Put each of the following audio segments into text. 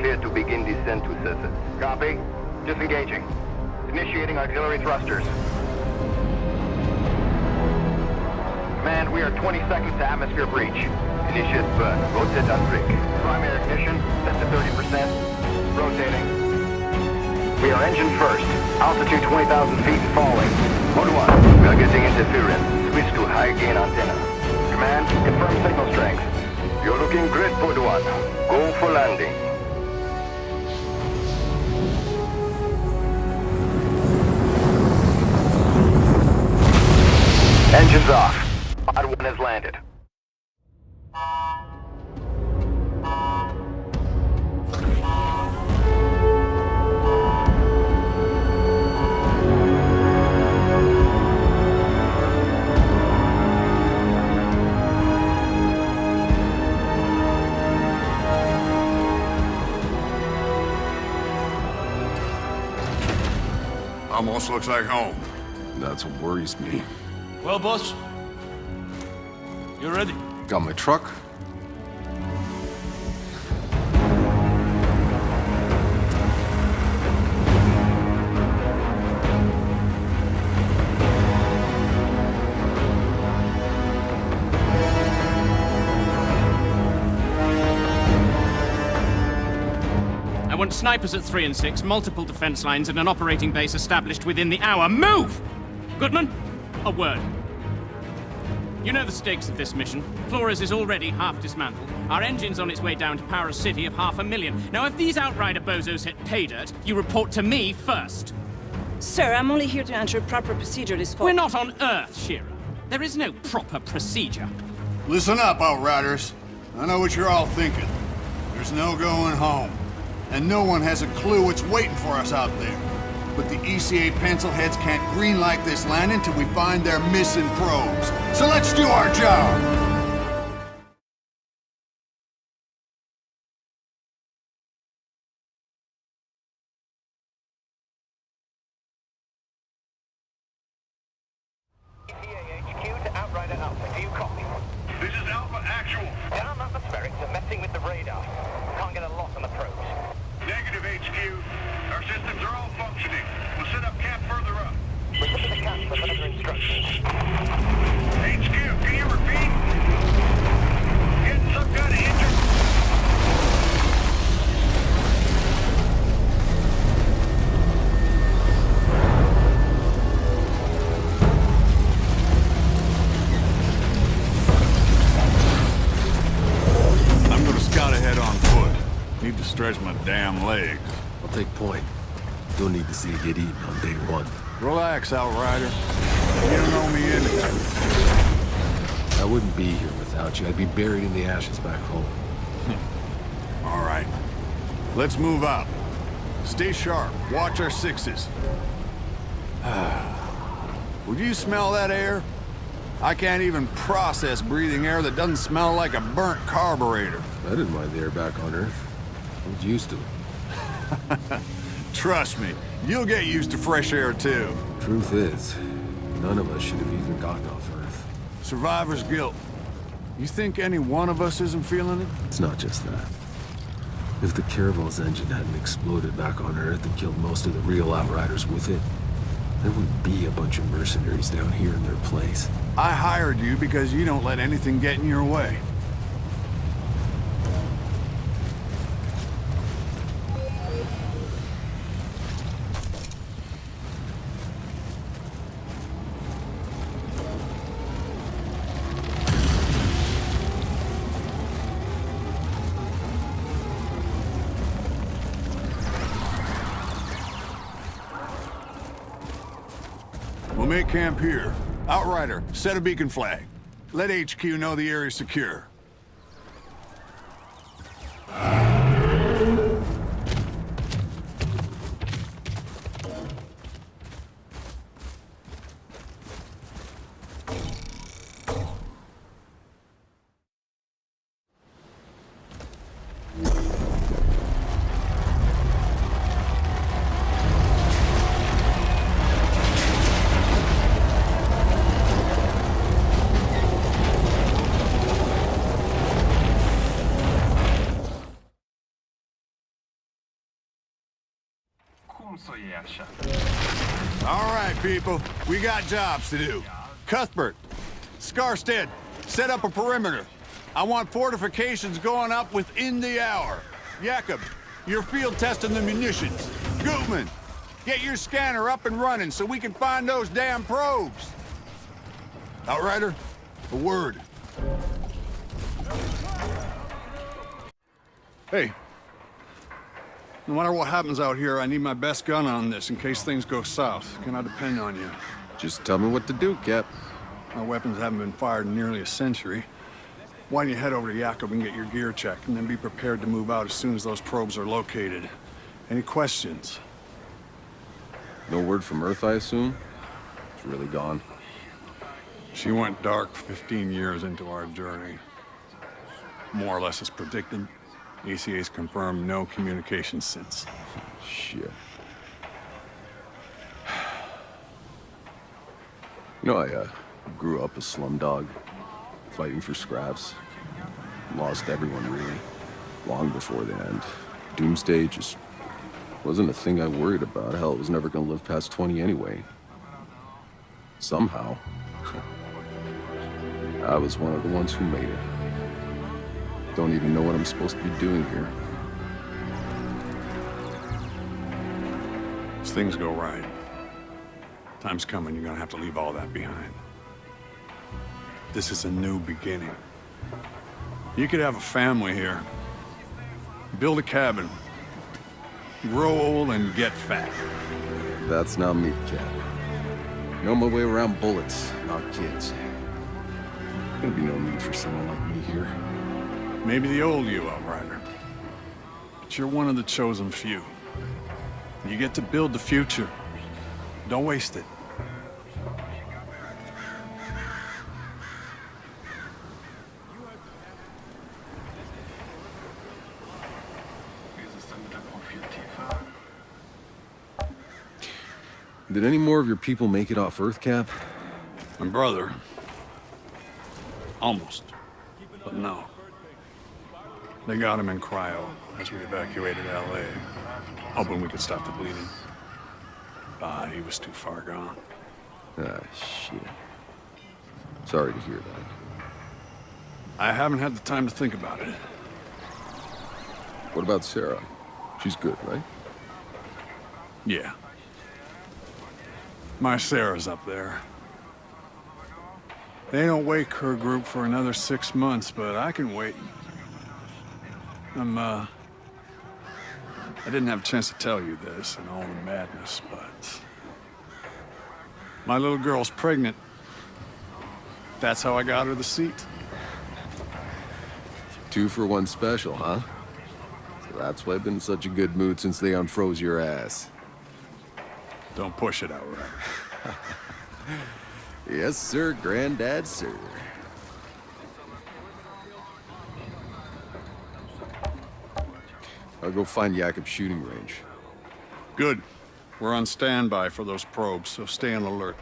clear to begin descent to surface. Copy. Disengaging. Initiating auxiliary thrusters. Command, we are 20 seconds to atmosphere breach. Initiate burn. Rotate on brake. Primary ignition, set to 30%. Rotating. We are engine first. Altitude 20,000 feet and falling. Mode 1. We are getting interference. Switch to high gain antenna. Command, confirm signal strength. You're looking great, Mode 1. Go for landing. Engines off. Pod 1 has landed. Almost looks like home. That's what worries me. Well, boss, you ready? Got my truck. I want snipers at 3 and 6, multiple defense lines, and an operating base established within the hour. Move! Goodman, a word. You know the stakes of this mission. Flores is already half dismantled. Our engine's on its way down to power a city of 500,000. Now, if these Outrider bozos hit pay dirt, you report to me first. Sir, I'm only here to ensure proper procedure is followed. We're not on Earth, Shira. There is no proper procedure. Listen up, Outriders. I know what you're all thinking. There's no going home. And no one has a clue what's waiting for us out there. But the ECA pencilheads can't greenlight this landing until we find their missing probes. So let's do our job! ECA HQ to Outrider Alpha. Do you copy? This is Alpha Actual. Down atmospheric to messing with the radar. Can't get a lock on the probes. Negative HQ. Our systems are all functioning. We'll set up camp further up. Return to the camp for further instructions. HQ, can you repeat? Getting some kind of injury? I'm gonna scout ahead on foot. Need to stretch my damn legs. I'll take point. Don't need to see you get eaten on day one. Relax, Outrider. You don't owe me anything. I wouldn't be here without you. I'd be buried in the ashes back home. All right. Let's move out. Stay sharp. Watch our sixes. Would you smell that air? I can't even process breathing air that doesn't smell like a burnt carburetor. I didn't mind the air back on Earth. I was used to it. Trust me, you'll get used to fresh air too. Truth is, none of us should have even gotten off Earth. Survivor's guilt. You think any one of us isn't feeling it? It's not just that. If the Caravel's engine hadn't exploded back on Earth and killed most of the real Outriders with it, there wouldn't be a bunch of mercenaries down here in their place. I hired you because you don't let anything get in your way. We'll make camp here. Outrider, set a beacon flag. Let HQ know the area's secure. All right, people. We got jobs to do. Cuthbert, Scarstead, set up a perimeter. I want fortifications going up within the hour. Jakob, you're field testing the munitions. Gutman, get your scanner up and running so we can find those damn probes. Outrider, a word. Hey. No matter what happens out here, I need my best gun on this in case things go south. Can I depend on you? Just tell me what to do, Cap. My weapons haven't been fired in nearly a century. Why don't you head over to Jakob and get your gear checked, and then be prepared to move out as soon as those probes are located. Any questions? No word from Earth, I assume? It's really gone. She went dark 15 years into our journey. More or less as predicted. ECA's confirmed no communication since. Shit. You know, I grew up a slumdog, fighting for scraps. Lost everyone, really, long before the end. Doomsday just wasn't a thing I worried about. Hell, it was never gonna live past 20 anyway. Somehow, I was one of the ones who made it. Don't even know what I'm supposed to be doing here. As things go right, time's coming, you're gonna have to leave all that behind. This is a new beginning. You could have a family here. Build a cabin. Grow old and get fat. That's not me, Cap. Know my way around bullets, not kids. There'll be no need for someone like me here. Maybe the old you, Outrider. But you're one of the chosen few. You get to build the future. Don't waste it. Did any more of your people make it off Earth, Cap? My brother. Almost. But no. They got him in cryo as we evacuated LA, hoping we could stop the bleeding. But he was too far gone. Ah, shit. Sorry to hear that. I haven't had the time to think about it. What about Sarah? She's good, right? Yeah. My Sarah's up there. They don't wake her group for another 6 months, but I can wait. I didn't have a chance to tell you this and all the madness, but my little girl's pregnant. That's how I got her the seat. 2 for 1 special, huh? So that's why I've been in such a good mood since they unfroze your ass. Don't push it, Outrider. Yes, sir, Granddad, sir. I'll go find Jakob's shooting range. Good. We're on standby for those probes, so stay on alert.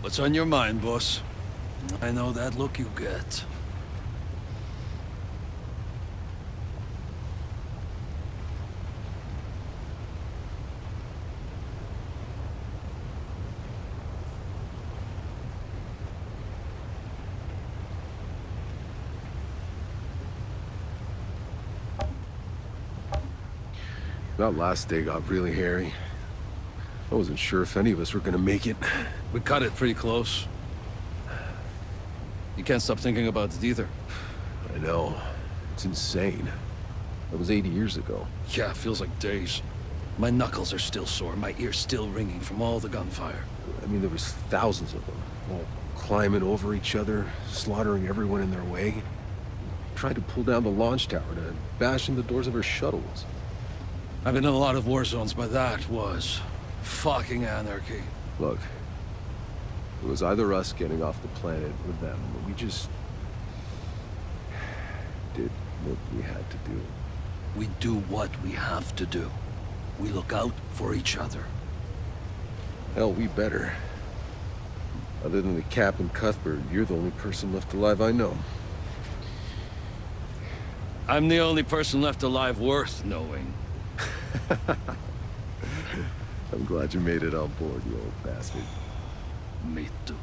What's on your mind, boss? I know that look you get. That last day got really hairy. I wasn't sure if any of us were gonna make it. We cut it pretty close. You can't stop thinking about it either. I know. It's insane. That was 80 years ago. Yeah, it feels like days. My knuckles are still sore, my ears still ringing from all the gunfire. I mean, there was thousands of them, all climbing over each other, slaughtering everyone in their way. Tried to pull down the launch tower to bash in the doors of her shuttles. I've been in a lot of war zones, but that was fucking anarchy. Look, it was either us getting off the planet or them, but we just did what we had to do. We do what we have to do. We look out for each other. Hell, we better. Other than the Cap and Cuthbert, you're the only person left alive I know. I'm the only person left alive worth knowing. I'm glad you made it on board, you old bastard. Me too.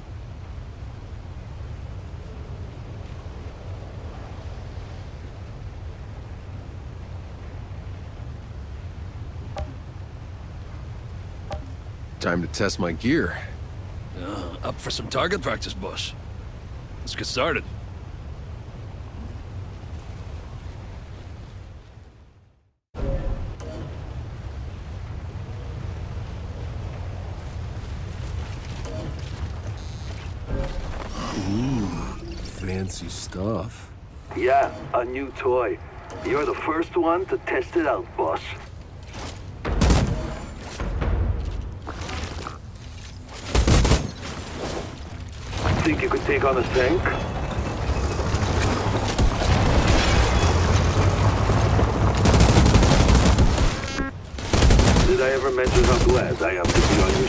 Time to test my gear. Up for some target practice, boss. Let's get started. Fancy stuff. Yeah, a new toy. You're the first one to test it out, boss. Think you could take on a tank? Did I ever mention how glad I am to be on your